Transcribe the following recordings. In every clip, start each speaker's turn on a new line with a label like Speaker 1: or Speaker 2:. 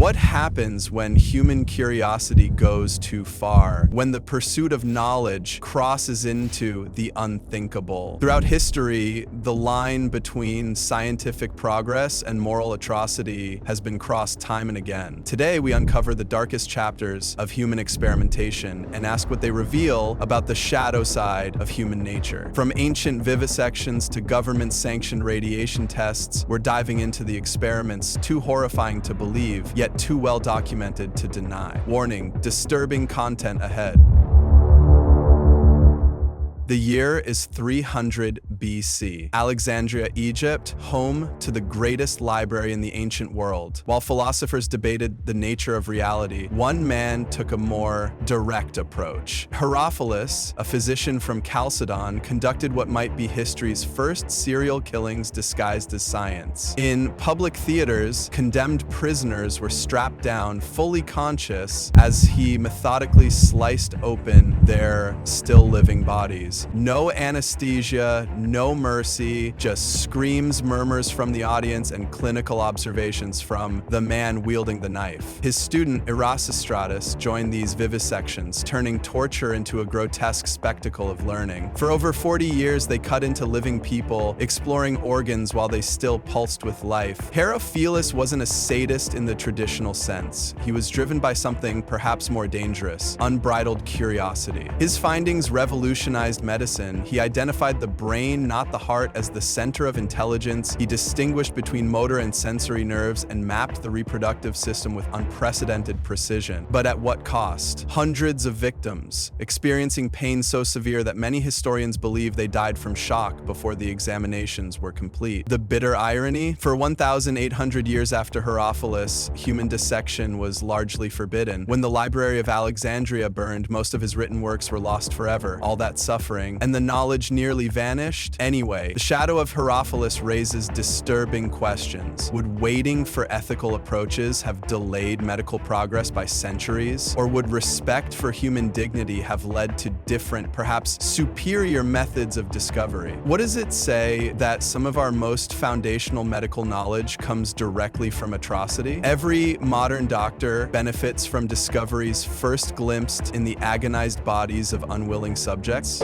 Speaker 1: What happens when human curiosity goes too far? When the pursuit of knowledge crosses into the unthinkable? Throughout history, the line between scientific progress and moral atrocity has been crossed time and again. Today, we uncover the darkest chapters of human experimentation and ask what they reveal about the shadow side of human nature. From ancient vivisections to government-sanctioned radiation tests, we're diving into the experiments too horrifying to believe, yet too well documented to deny. Warning: disturbing content ahead. The year is 300 BC. Alexandria, Egypt, home to the greatest library in the ancient world. While philosophers debated the nature of reality, one man took a more direct approach. Herophilus, a physician from Chalcedon, conducted what might be history's first serial killings disguised as science. In public theaters, condemned prisoners were strapped down, fully conscious, as he methodically sliced open their still-living bodies. No anesthesia, no mercy, just screams, murmurs from the audience, and clinical observations from the man wielding the knife. His student, Erasistratus, joined these vivisections, turning torture into a grotesque spectacle of learning. For over 40 years, they cut into living people, exploring organs while they still pulsed with life. Herophilus wasn't a sadist in the traditional sense. He was driven by something perhaps more dangerous: unbridled curiosity. His findings revolutionized medicine. He identified the brain, not the heart, as the center of intelligence. He distinguished between motor and sensory nerves and mapped the reproductive system with unprecedented precision. But at what cost? Hundreds of victims, experiencing pain so severe that many historians believe they died from shock before the examinations were complete. The bitter irony? For 1,800 years after Herophilus, human dissection was largely forbidden. When the Library of Alexandria burned, most of his written works were lost forever. All that suffering and the knowledge nearly vanished. Anyway, the shadow of Herophilus raises disturbing questions. Would waiting for ethical approaches have delayed medical progress by centuries? Or would respect for human dignity have led to different, perhaps superior methods of discovery? What does it say that some of our most foundational medical knowledge comes directly from atrocity? Every modern doctor benefits from discoveries first glimpsed in the agonized bodies of unwilling subjects.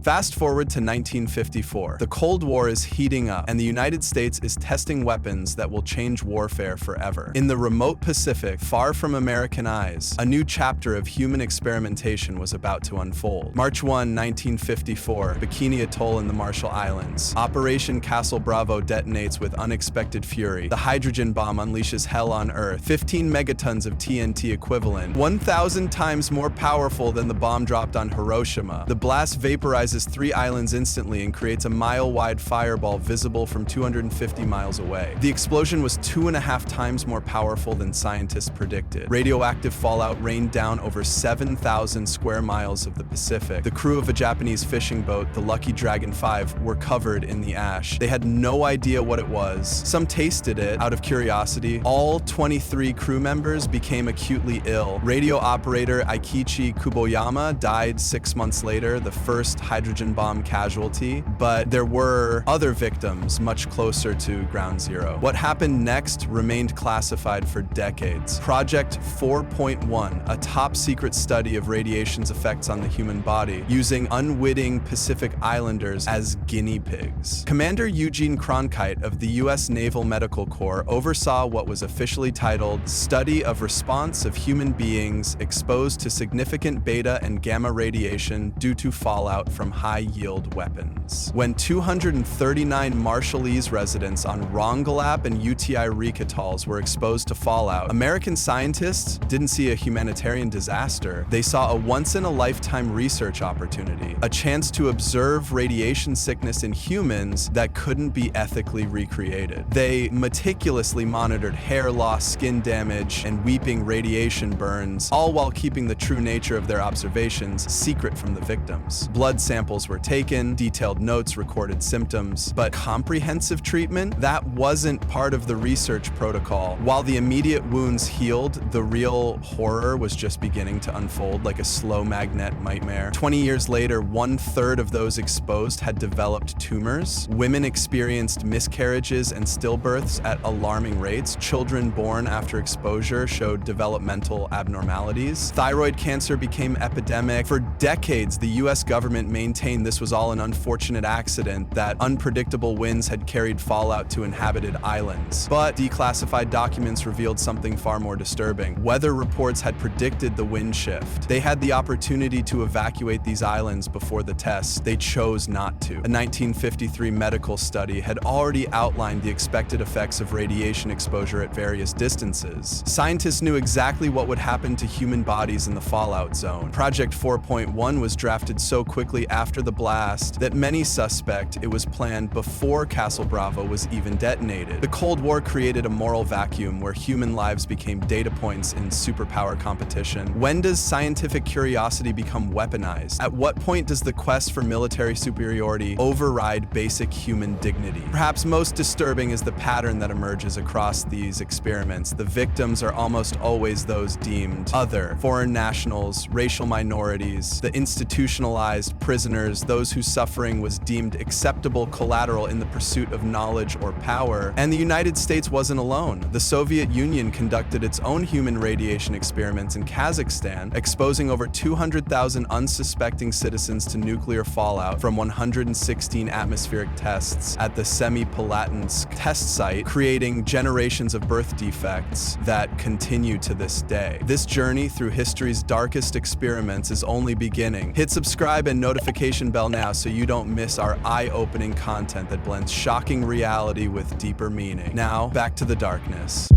Speaker 1: Fast forward to 1954. The Cold War is heating up, and the United States is testing weapons that will change warfare forever. In the remote Pacific, far from American eyes, a new chapter of human experimentation was about to unfold. March 1, 1954, Bikini Atoll in the Marshall Islands. Operation Castle Bravo detonates with unexpected fury. The hydrogen bomb unleashes hell on Earth. 15 megatons of TNT equivalent, 1,000 times more powerful than the bomb dropped on Hiroshima. The blast vaporizes 3 islands instantly and creates a mile-wide fireball visible from 250 miles away. The explosion was 2.5 times more powerful than scientists predicted. Radioactive fallout rained down over 7,000 square miles of the Pacific. The crew of a Japanese fishing boat, the Lucky Dragon 5, were covered in the ash. They had no idea what it was. Some tasted it out of curiosity. All 23 crew members became acutely ill. Radio operator Eikichi Kuboyama died 6 months later, the first hydrogen bomb casualty, but there were other victims much closer to ground zero. What happened next remained classified for decades. Project 4.1, a top-secret study of radiation's effects on the human body, using unwitting Pacific Islanders as guinea pigs. Commander Eugene Cronkite of the U.S. Naval Medical Corps oversaw what was officially titled Study of Response of Human Beings Exposed to Significant Beta and Gamma Radiation Due to Fallout from High-Yield Weapons. When 239 Marshallese residents on Rongelap and UTI Reek atolls were exposed to fallout, American scientists didn't see a humanitarian disaster. They saw a once-in-a-lifetime research opportunity, a chance to observe radiation sickness in humans that couldn't be ethically recreated. They meticulously monitored hair loss, skin damage, and weeping radiation burns, all while keeping the true nature of their observations secret from the victims. Blood samples samples were taken, detailed notes recorded symptoms, but comprehensive treatment? That wasn't part of the research protocol. While the immediate wounds healed, the real horror was just beginning to unfold like a slow magnet nightmare. 20 years later, 1/3 of those exposed had developed tumors. Women experienced miscarriages and stillbirths at alarming rates. Children born after exposure showed developmental abnormalities. Thyroid cancer became epidemic. For decades, the US government maintained this was all an unfortunate accident, that unpredictable winds had carried fallout to inhabited islands. But declassified documents revealed something far more disturbing. Weather reports had predicted the wind shift. They had the opportunity to evacuate these islands before the tests. They chose not to. A 1953 medical study had already outlined the expected effects of radiation exposure at various distances. Scientists knew exactly what would happen to human bodies in the fallout zone. Project 4.1 was drafted so quickly after the blast that many suspect it was planned before Castle Bravo was even detonated. The Cold War created a moral vacuum where human lives became data points in superpower competition. When does scientific curiosity become weaponized? At what point does the quest for military superiority override basic human dignity? Perhaps most disturbing is the pattern that emerges across these experiments. The victims are almost always those deemed other: foreign nationals, racial minorities, the institutionalized prisoners, those whose suffering was deemed acceptable collateral in the pursuit of knowledge or power. And the United States wasn't alone. The Soviet Union conducted its own human radiation experiments in Kazakhstan, exposing over 200,000 unsuspecting citizens to nuclear fallout from 116 atmospheric tests at the Semipalatinsk test site, creating generations of birth defects that continue to this day. This journey through history's darkest experiments is only beginning. Hit subscribe and notification bell now so you don't miss our eye-opening content that blends shocking reality with deeper meaning. Now, back to the darkness.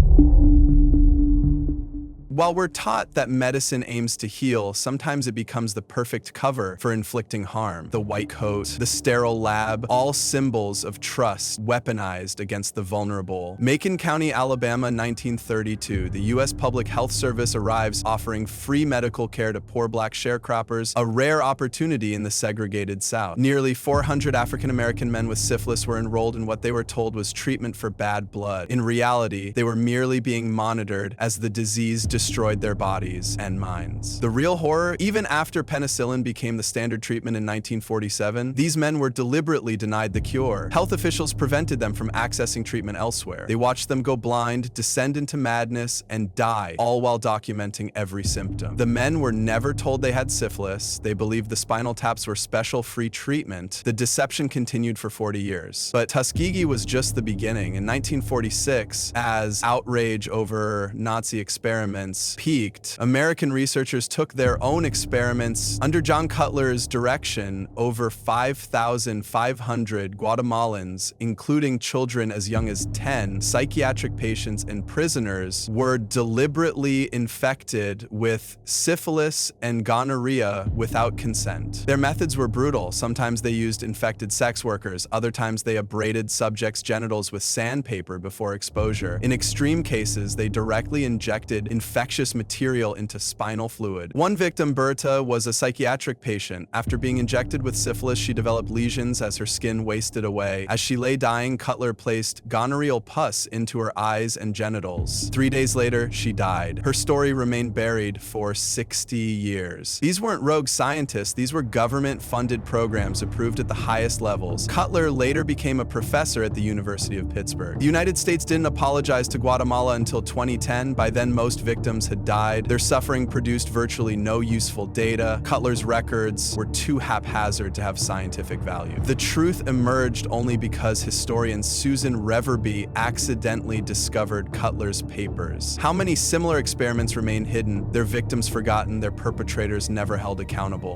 Speaker 1: While we're taught that medicine aims to heal, sometimes it becomes the perfect cover for inflicting harm. The white coat, the sterile lab, all symbols of trust weaponized against the vulnerable. Macon County, Alabama, 1932. The U.S. Public Health Service arrives offering free medical care to poor black sharecroppers, a rare opportunity in the segregated South. Nearly 400 African-American men with syphilis were enrolled in what they were told was treatment for bad blood. In reality, they were merely being monitored as the disease destroyed their bodies and minds. The real horror, even after penicillin became the standard treatment in 1947, these men were deliberately denied the cure. Health officials prevented them from accessing treatment elsewhere. They watched them go blind, descend into madness, and die, all while documenting every symptom. The men were never told they had syphilis. They believed the spinal taps were special free treatment. The deception continued for 40 years. But Tuskegee was just the beginning. In 1946, as outrage over Nazi experiments peaked, American researchers took their own experiments under John Cutler's direction. Over 5,500 Guatemalans, including children as young as 10, psychiatric patients, and prisoners, were deliberately infected with syphilis and gonorrhea without consent. Their methods were brutal. Sometimes they used infected sex workers. Other times they abraded subjects' genitals with sandpaper before exposure. In extreme cases, they directly injected infectious material into spinal fluid. One victim, Berta, was a psychiatric patient. After being injected with syphilis, she developed lesions as her skin wasted away. As she lay dying, Cutler placed gonorrheal pus into her eyes and genitals. 3 days later, she died. Her story remained buried for 60 years. These weren't rogue scientists. These were government-funded programs approved at the highest levels. Cutler later became a professor at the University of Pittsburgh. The United States didn't apologize to Guatemala until 2010. By then, most victims had died. Their suffering produced virtually no useful data. Cutler's records were too haphazard to have scientific value. The truth emerged only because historian Susan Reverby accidentally discovered Cutler's papers. How many similar experiments remain hidden, their victims forgotten, their perpetrators never held accountable?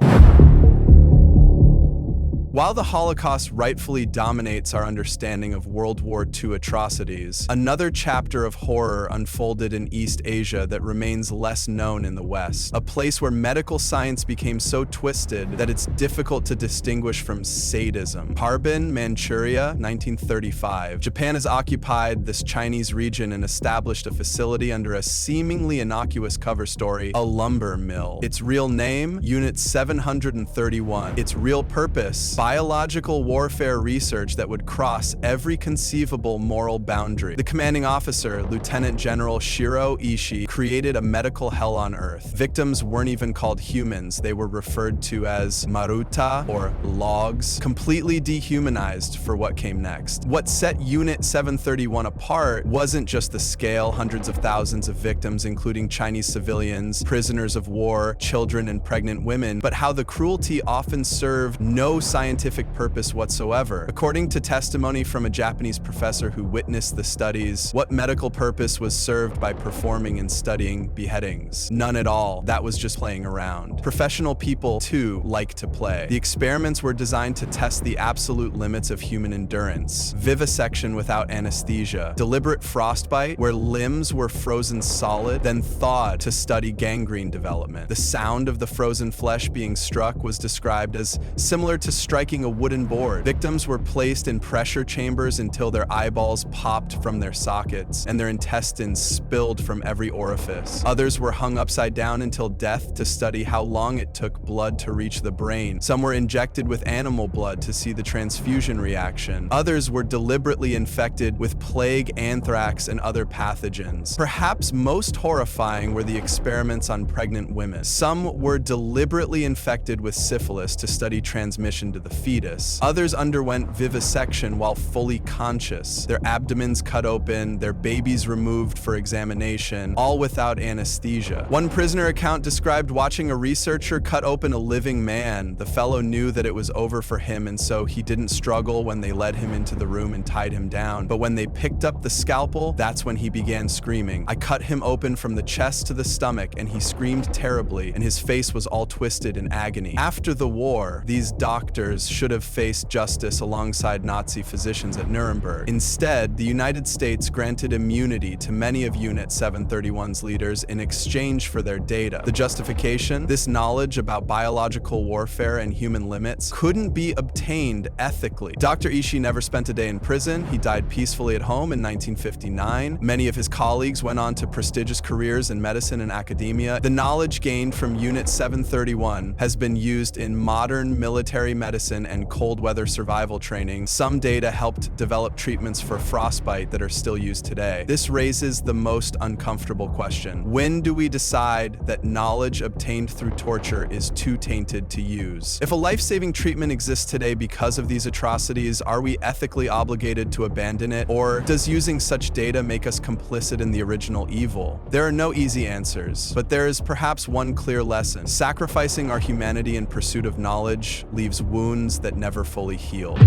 Speaker 1: While the Holocaust rightfully dominates our understanding of World War II atrocities, another chapter of horror unfolded in East Asia that remains less known in the West, a place where medical science became so twisted that it's difficult to distinguish from sadism. Harbin, Manchuria, 1935. Japan has occupied this Chinese region and established a facility under a seemingly innocuous cover story, a lumber mill. Its real name, Unit 731. Its real purpose, biological warfare research that would cross every conceivable moral boundary. The commanding officer, Lieutenant General Shiro Ishii, created a medical hell on Earth. Victims weren't even called humans. They were referred to as maruta, or logs, completely dehumanized for what came next. What set Unit 731 apart wasn't just the scale, hundreds of thousands of victims, including Chinese civilians, prisoners of war, children, and pregnant women, but how the cruelty often served no scientific purpose whatsoever. According to testimony from a Japanese professor who witnessed the studies, what medical purpose was served by performing and studying beheadings? None at all. That was just playing around. Professional people, too, like to play. The experiments were designed to test the absolute limits of human endurance. Vivisection without anesthesia. Deliberate frostbite, where limbs were frozen solid, then thawed to study gangrene development. The sound of the frozen flesh being struck was described as similar to striking a wooden board. Victims were placed in pressure chambers until their eyeballs popped from their sockets and their intestines spilled from every orifice. Others were hung upside down until death to study how long it took blood to reach the brain. Some were injected with animal blood to see the transfusion reaction. Others were deliberately infected with plague, anthrax, and other pathogens. Perhaps most horrifying were the experiments on pregnant women. Some were deliberately infected with syphilis to study transmission to the fetus. Others underwent vivisection while fully conscious, their abdomens cut open, their babies removed for examination, all without anesthesia. One prisoner account described watching a researcher cut open a living man. The fellow knew that it was over for him, and so he didn't struggle when they led him into the room and tied him down. But when they picked up the scalpel, that's when he began screaming. I cut him open from the chest to the stomach, and he screamed terribly, and his face was all twisted in agony. After the war, these doctors should have faced justice alongside Nazi physicians at Nuremberg. Instead, the United States granted immunity to many of Unit 731's leaders in exchange for their data. The justification? This knowledge about biological warfare and human limits couldn't be obtained ethically. Dr. Ishii never spent a day in prison. He died peacefully at home in 1959. Many of his colleagues went on to prestigious careers in medicine and academia. The knowledge gained from Unit 731 has been used in modern military medicine and cold weather survival training. Some data helped develop treatments for frostbite that are still used today. This raises the most uncomfortable question. When do we decide that knowledge obtained through torture is too tainted to use? If a life-saving treatment exists today because of these atrocities, are we ethically obligated to abandon it? Or does using such data make us complicit in the original evil? There are no easy answers, but there is perhaps one clear lesson. Sacrificing our humanity in pursuit of knowledge leaves wounds that never fully heal.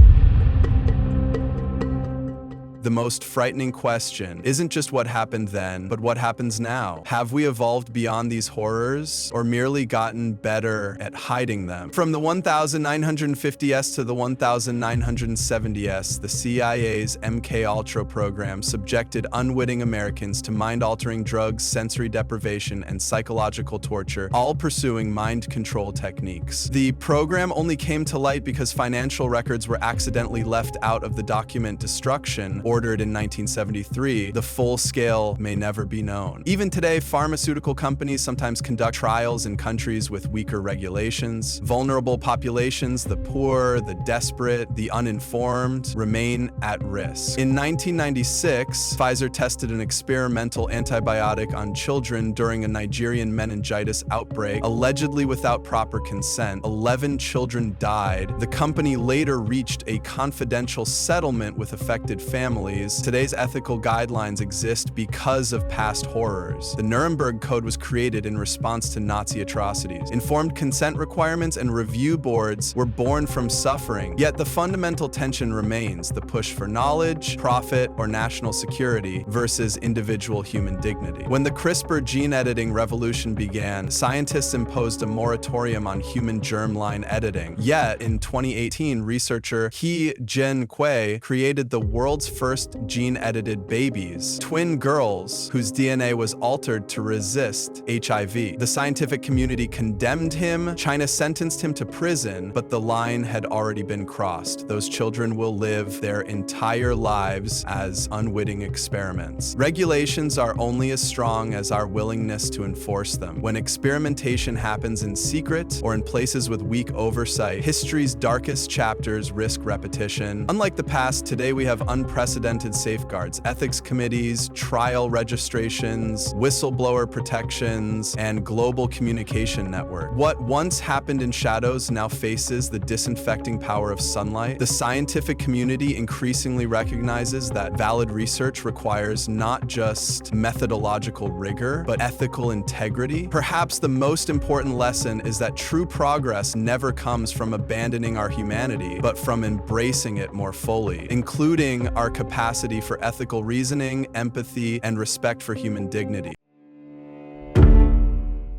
Speaker 1: The most frightening question isn't just what happened then, but what happens now. Have we evolved beyond these horrors, or merely gotten better at hiding them? From the 1950s to the 1970s, the CIA's MKUltra program subjected unwitting Americans to mind-altering drugs, sensory deprivation, and psychological torture, all pursuing mind control techniques. The program only came to light because financial records were accidentally left out of the document destruction ordered in 1973, the full scale may never be known. Even today, pharmaceutical companies sometimes conduct trials in countries with weaker regulations. Vulnerable populations, the poor, the desperate, the uninformed, remain at risk. In 1996, Pfizer tested an experimental antibiotic on children during a Nigerian meningitis outbreak, allegedly without proper consent. 11 children died. The company later reached a confidential settlement with affected families, anomalies, today's ethical guidelines exist because of past horrors. The Nuremberg Code was created in response to Nazi atrocities. Informed consent requirements and review boards were born from suffering, yet the fundamental tension remains: the push for knowledge, profit, or national security versus individual human dignity. When the CRISPR gene editing revolution began, scientists imposed a moratorium on human germline editing. Yet, in 2018, researcher He Jiankui created the world's first gene-edited babies, twin girls, whose DNA was altered to resist HIV. The scientific community condemned him, China sentenced him to prison, but the line had already been crossed. Those children will live their entire lives as unwitting experiments. Regulations are only as strong as our willingness to enforce them. When experimentation happens in secret or in places with weak oversight, history's darkest chapters risk repetition. Unlike the past, today we have unprecedented safeguards: ethics committees, trial registrations, whistleblower protections, and global communication network. What once happened in shadows now faces the disinfecting power of sunlight. The scientific community increasingly recognizes that valid research requires not just methodological rigor, but ethical integrity. Perhaps the most important lesson is that true progress never comes from abandoning our humanity, but from embracing it more fully, including our capacity for ethical reasoning, empathy, and respect for human dignity.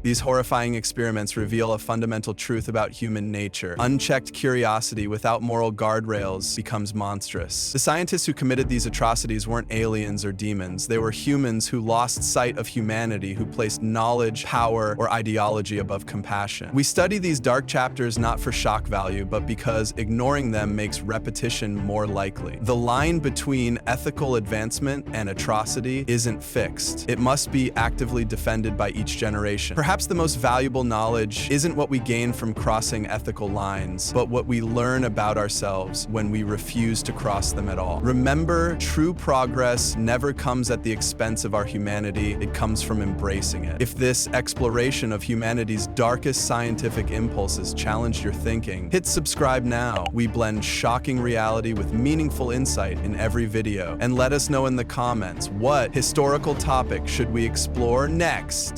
Speaker 1: These horrifying experiments reveal a fundamental truth about human nature. Unchecked curiosity without moral guardrails becomes monstrous. The scientists who committed these atrocities weren't aliens or demons. They were humans who lost sight of humanity, who placed knowledge, power, or ideology above compassion. We study these dark chapters not for shock value, but because ignoring them makes repetition more likely. The line between ethical advancement and atrocity isn't fixed. It must be actively defended by each generation. Perhaps the most valuable knowledge isn't what we gain from crossing ethical lines, but what we learn about ourselves when we refuse to cross them at all. Remember, true progress never comes at the expense of our humanity. It comes from embracing it. If this exploration of humanity's darkest scientific impulses challenged your thinking, hit subscribe now. We blend shocking reality with meaningful insight in every video. And let us know in the comments, what historical topic should we explore next?